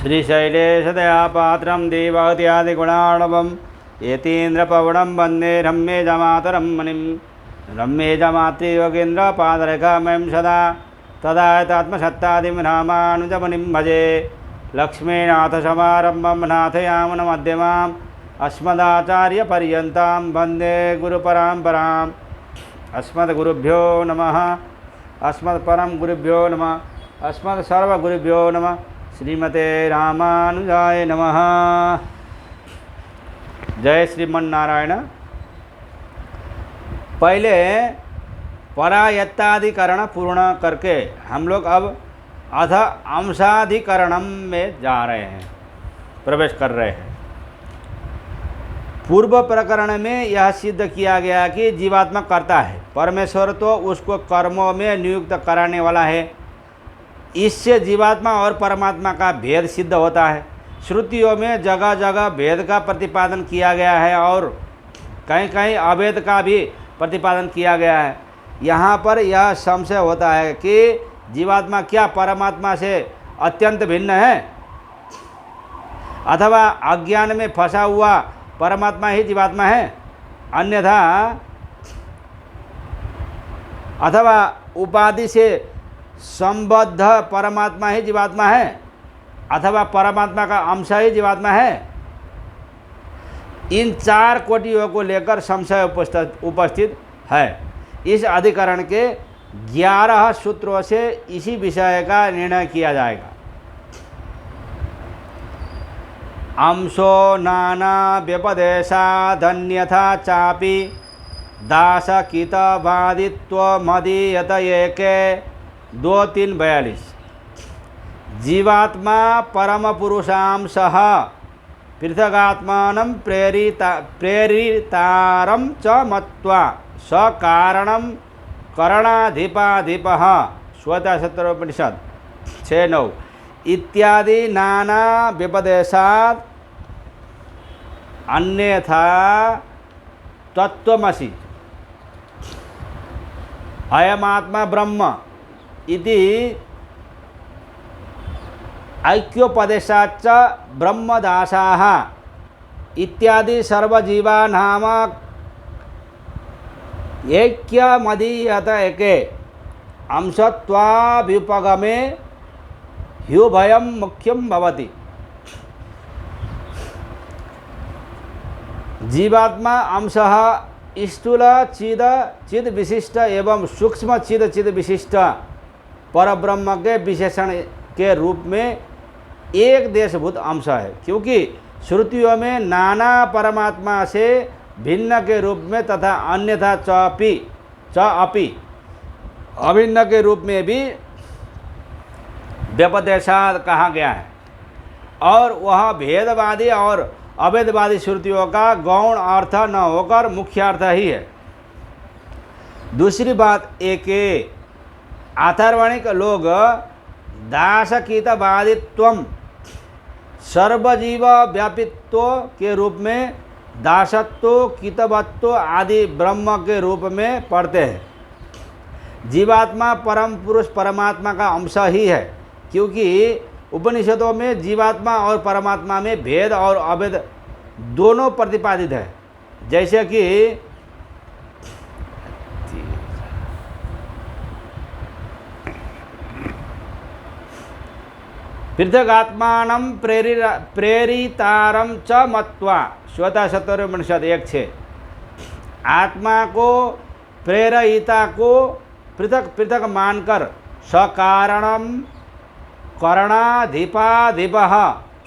श्रीशैलेशदयापात्रं देवहत्यादिगुणार्णवं यतीन्द्रपवनं वन्दे रम्येजमातरं मुनिं रम्येजमातृयोगीन्द्रपादरेखामयं सदा तदायतात्मसत्तादिं रामानुजमुनिं भजे। लक्ष्मीनाथसमारम्भं नाथयामुनमध्यमाम् अस्मदाचार्यपर्यन्तां वन्दे गुरुपरम्पराम्। अस्मद्गुरुभ्यो नमः। अस्मत्परम गुरुभ्यो नमः। अस्मत्सर्वगुरुभ्यो नमः। श्रीमते रामानुजाय नमः। जय श्रीमन्नारायण। पहले परायत्ताधिकरण पूर्ण करके हम लोग अब अध अंशाधिकरणम में जा रहे हैं, प्रवेश कर रहे हैं। पूर्व प्रकरण में यह सिद्ध किया गया कि जीवात्मा करता है, परमेश्वर तो उसको कर्मों में नियुक्त कराने वाला है। इससे जीवात्मा और परमात्मा का भेद सिद्ध होता है। श्रुतियों में जगह जगह भेद का प्रतिपादन किया गया है और कहीं कहीं अभेद का भी प्रतिपादन किया गया है। यहाँ पर यह संशय होता है कि जीवात्मा क्या परमात्मा से अत्यंत भिन्न है अथवा अज्ञान में फंसा हुआ परमात्मा ही जीवात्मा है, अन्यथा अथवा उपाधि से संबद्ध परमात्मा ही जीवात्मा है अथवा परमात्मा का अंश ही जीवात्मा है। इन चार कोटियों को लेकर संशय उपस्थित है। इस अधिकरण के 11 सूत्रों से इसी विषय का निर्णय किया जाएगा। अंशो नाना व्यपदेशादन्यथा चापि दासकितवादित्व मदीयत एके 2-3-42। जीवात्मा परम पुरुषांशः पृथगात्मानं प्रेरितारं च मत्वा सकारणं करणाधिपाधिपः श्वेतशत्रोपनिषद 6-9 इत्यादि नाना व्यपदेशात् अन्यथा तत्त्वमसि अयमात्मा ब्रह्म इति ऐक्योपदेशाच्च ब्रह्मदासाः इत्यादि सर्वजीवानाम ऐक्यमदीयत एके अंशत्वाभ्युपगमे ह्युभयं मुख्यं भवति। जीवात्मा अंशः स्थूल चिद विशिष्ट एवं सूक्ष्म चिद विशिष्ट परब्रह्म के विशेषण के रूप में एक देशभूत अंश है, क्योंकि श्रुतियों में नाना परमात्मा से भिन्न के रूप में तथा अन्यथा च अपि अभिन्न के रूप में भी व्यपदेशात् कहा गया है और वह भेदवादी और अभेदवादी श्रुतियों का गौण अर्थ न होकर मुख्य अर्थ ही है। दूसरी बात एक आथर्वणिक लोग दासकीतवादित्वम सर्वजीव व्यापित्व के रूप में दासत्व कितवत्व आदि ब्रह्म के रूप में पढ़ते हैं। जीवात्मा परम पुरुष परमात्मा का अंश ही है, क्योंकि उपनिषदों में जीवात्मा और परमात्मा में भेद और अभेद दोनों प्रतिपादित है। जैसे कि पृथगात्मानं प्रेरितारं च मत्वा श्वेतशत्रोपनिषद 1-6। आत्मा को प्रेरिता को पृथक पृथक मानकर सकारणम करणाधिपाधिपः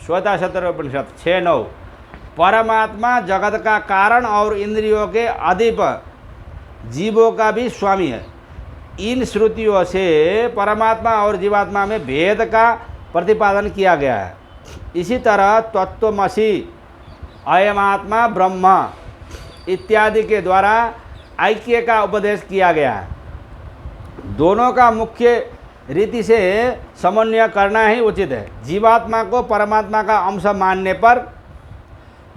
श्वेतशत्रोपनिषद 6-9। परमात्मा जगत का कारण और इंद्रियों के अधिप जीवों का भी स्वामी है। इन श्रुतियों से परमात्मा और जीवात्मा में भेद का प्रतिपादन किया गया है। इसी तरह तत्त्वमसि अयमात्मा ब्रह्म इत्यादि के द्वारा ऐक्य का उपदेश किया गया है। दोनों का मुख्य रीति से समन्वय करना ही उचित है। जीवात्मा को परमात्मा का अंश मानने पर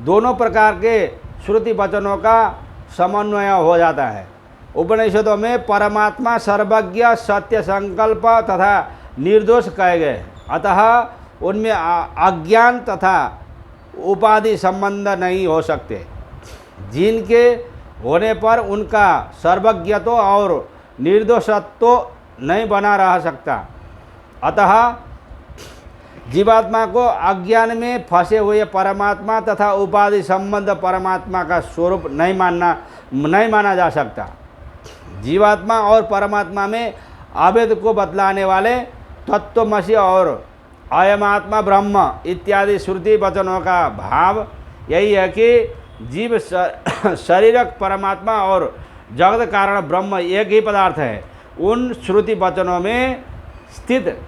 दोनों प्रकार के श्रुति वचनों का समन्वय हो जाता है। उपनिषदों में परमात्मा सर्वज्ञ सत्य संकल्प तथा निर्दोष कहे गए, अतः उनमें अज्ञान तथा उपाधि संबंध नहीं हो सकते, जिनके होने पर उनका सर्वज्ञत्व और निर्दोषत्व नहीं बना रह सकता। अतः जीवात्मा को अज्ञान में फंसे हुए परमात्मा तथा उपाधि संबंध परमात्मा का स्वरूप नहीं माना जा सकता। जीवात्मा और परमात्मा में अभेद को बतलाने वाले तत्वमसि और अयमात्मा ब्रह्म इत्यादि श्रुति वचनों का भाव यही है कि जीव शरीरक परमात्मा और जगत कारण ब्रह्म एक ही पदार्थ है। उन श्रुति वचनों में स्थित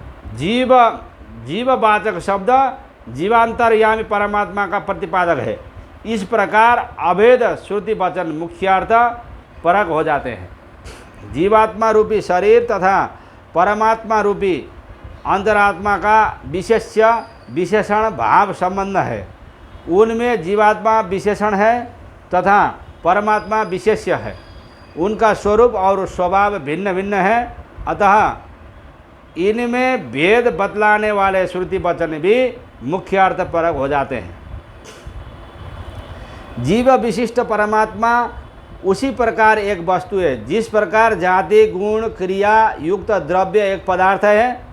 जीववाचक शब्द जीवांतर्यामी परमात्मा का प्रतिपादक है। इस प्रकार अभेद श्रुति वचन मुख्यार्थ परक हो जाते हैं। जीवात्मा रूपी शरीर तथा परमात्मा रूपी अंतरात्मा का विशेषण भाव संबंध है। उनमें जीवात्मा विशेषण है तथा परमात्मा विशेष्य है। उनका स्वरूप और स्वभाव भिन्न भिन्न है। अतः इनमें भेद बतलाने वाले श्रुति वचन भी मुख्यार्थ परक हो जाते हैं। जीव विशिष्ट परमात्मा उसी प्रकार एक वस्तु है जिस प्रकार जाति गुण क्रिया युक्त द्रव्य एक पदार्थ है।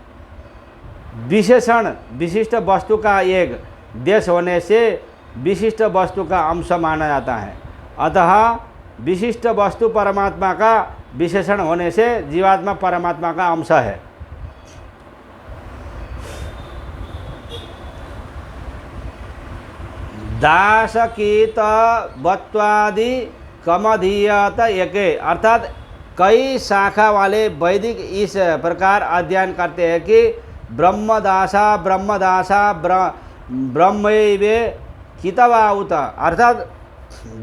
विशेषण विशिष्ट वस्तु का एक देश होने से विशिष्ट वस्तु का अंश माना जाता है। अतः विशिष्ट वस्तु परमात्मा का विशेषण होने से जीवात्मा परमात्मा का अंश है। दास कीत वत्वादि कमधीयत एके, अर्थात कई शाखा वाले वैदिक इस प्रकार अध्ययन करते हैं कि ब्रह्मदासा ब्रह्मैवे कितवाउत, अर्थात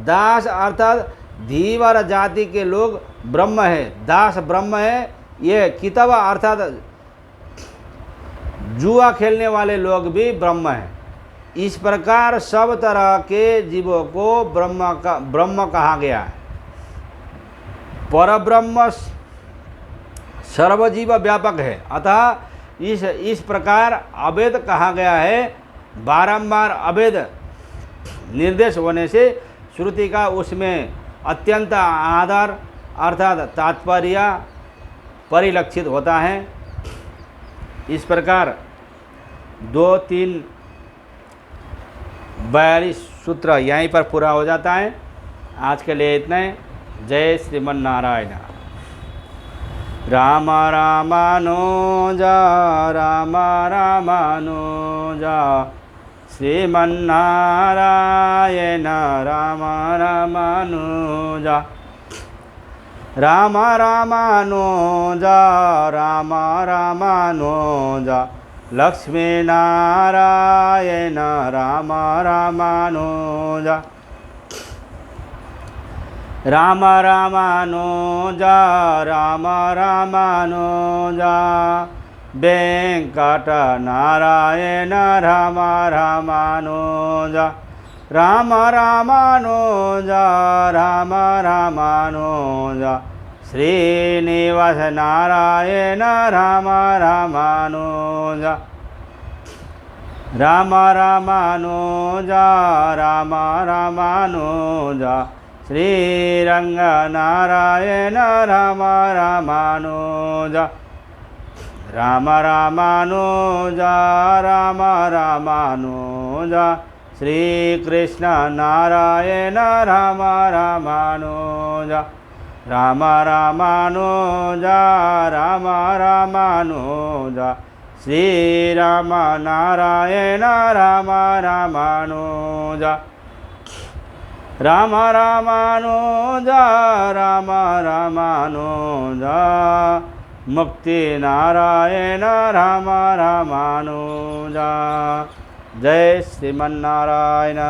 दास अर्थात धीवर जाति के लोग ब्रह्म है, दास ब्रह्म है। ये कितवा अर्थात जुआ खेलने वाले लोग भी ब्रह्म हैं। इस प्रकार सब तरह के जीवों को ब्रह्म कहा गया है। परब्रह्म सर्वजीव व्यापक है। अतः इस प्रकार अभेद कहा गया है। बारंबार अभेद निर्देश होने से श्रुति का उसमें अत्यंत आदर अर्थात तात्पर्य परिलक्षित होता है। इस प्रकार 2-3-42 सूत्र यहीं पर पूरा हो जाता है। आज के लिए इतना ही। जय श्रीमन्नारायण। राम रामानुजा राम रामानुजा श्रीमन्नारायण राम रामानुजा राम रामानुजा राम रामानुजा लक्ष्मीनारायण राम रामानुजा राम रामानुजा राम रामानुजा वेंकट नारायण राम रामानुजा राम रामानुजा राम रामानुजा श्रीनिवास नारायण राम रामानुजा राम रामानुजा राम रामानुजा श्रीरंग नारायण राम रामानुजा राम रामानुजा राम रामानुजा श्री कृष्ण नारायण राम रामानुजा राम रामानुजा राम रामानुजा श्री राम नारायण राम रामानुजा राम रामानुजा राम रामानुजा मुक्ति नारायण राम रामानुजा। जय श्रीमन्नारायण।